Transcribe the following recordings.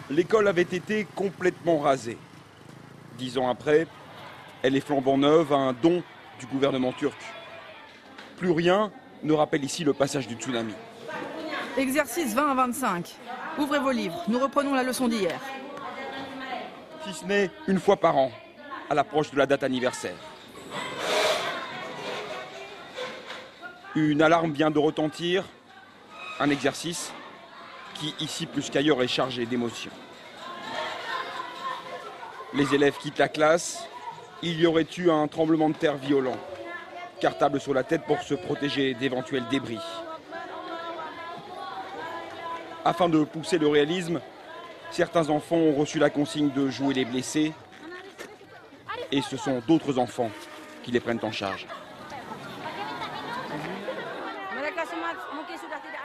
L'école avait été complètement rasée. 10 ans après, elle est flambant neuve, un don du gouvernement turc. Plus rien ne rappelle ici le passage du tsunami. Exercice 20 à 25. Ouvrez vos livres, nous reprenons la leçon d'hier. Si ce n'est une fois par an, à l'approche de la date anniversaire. Une alarme vient de retentir, un exercice qui, ici plus qu'ailleurs, est chargé d'émotions. Les élèves quittent la classe, il y aurait eu un tremblement de terre violent, cartable sur la tête pour se protéger d'éventuels débris. Afin de pousser le réalisme, certains enfants ont reçu la consigne de jouer les blessés et ce sont d'autres enfants qui les prennent en charge.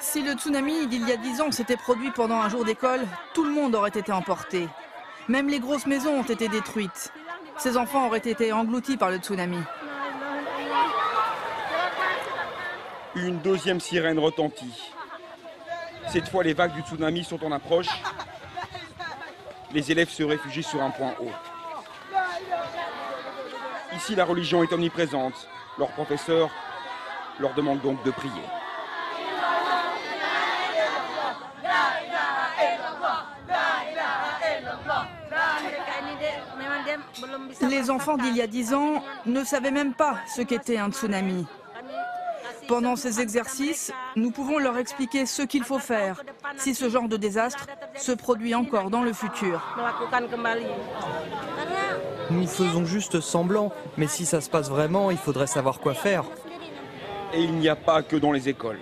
Si le tsunami d'il y a 10 ans s'était produit pendant un jour d'école, tout le monde aurait été emporté. Même les grosses maisons ont été détruites. Ces enfants auraient été engloutis par le tsunami. Une deuxième sirène retentit. Cette fois, les vagues du tsunami sont en approche. Les élèves se réfugient sur un point haut. Ici, la religion est omniprésente. Leur professeur leur demande donc de prier. Les enfants d'il y a 10 ans ne savaient même pas ce qu'était un tsunami. Pendant ces exercices, nous pouvons leur expliquer ce qu'il faut faire si ce genre de désastre se produit encore dans le futur. Nous faisons juste semblant, mais si ça se passe vraiment, il faudrait savoir quoi faire. Et il n'y a pas que dans les écoles.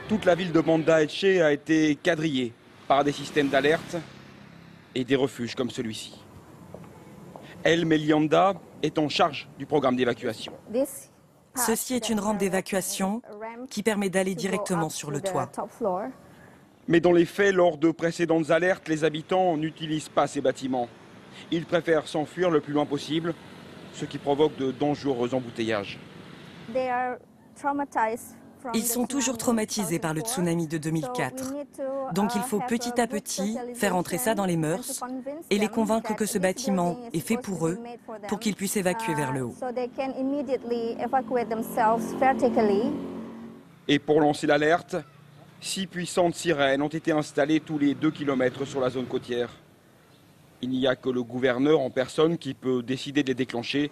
Toute la ville de Banda Aceh a été quadrillée par des systèmes d'alerte et des refuges comme celui-ci. El Melianda est en charge du programme d'évacuation. Ceci est une rampe d'évacuation qui permet d'aller directement sur le toit. Mais dans les faits, lors de précédentes alertes, les habitants n'utilisent pas ces bâtiments. Ils préfèrent s'enfuir le plus loin possible, ce qui provoque de dangereux embouteillages. Ils sont toujours traumatisés par le tsunami de 2004. Donc il faut petit à petit faire entrer ça dans les mœurs et les convaincre que ce bâtiment est fait pour eux, pour qu'ils puissent évacuer vers le haut. Et pour lancer l'alerte, 6 puissantes sirènes ont été installées tous les 2 km sur la zone côtière. Il n'y a que le gouverneur en personne qui peut décider de les déclencher.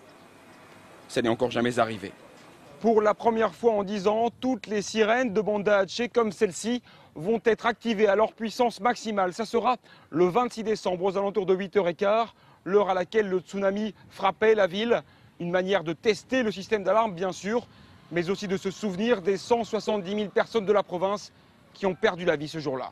Ça n'est encore jamais arrivé. Pour la première fois en 10 ans, toutes les sirènes de Banda Aceh, comme celle-ci, vont être activées à leur puissance maximale. Ça sera le 26 décembre aux alentours de 8h15, l'heure à laquelle le tsunami frappait la ville. Une manière de tester le système d'alarme, bien sûr, mais aussi de se souvenir des 170 000 personnes de la province qui ont perdu la vie ce jour-là.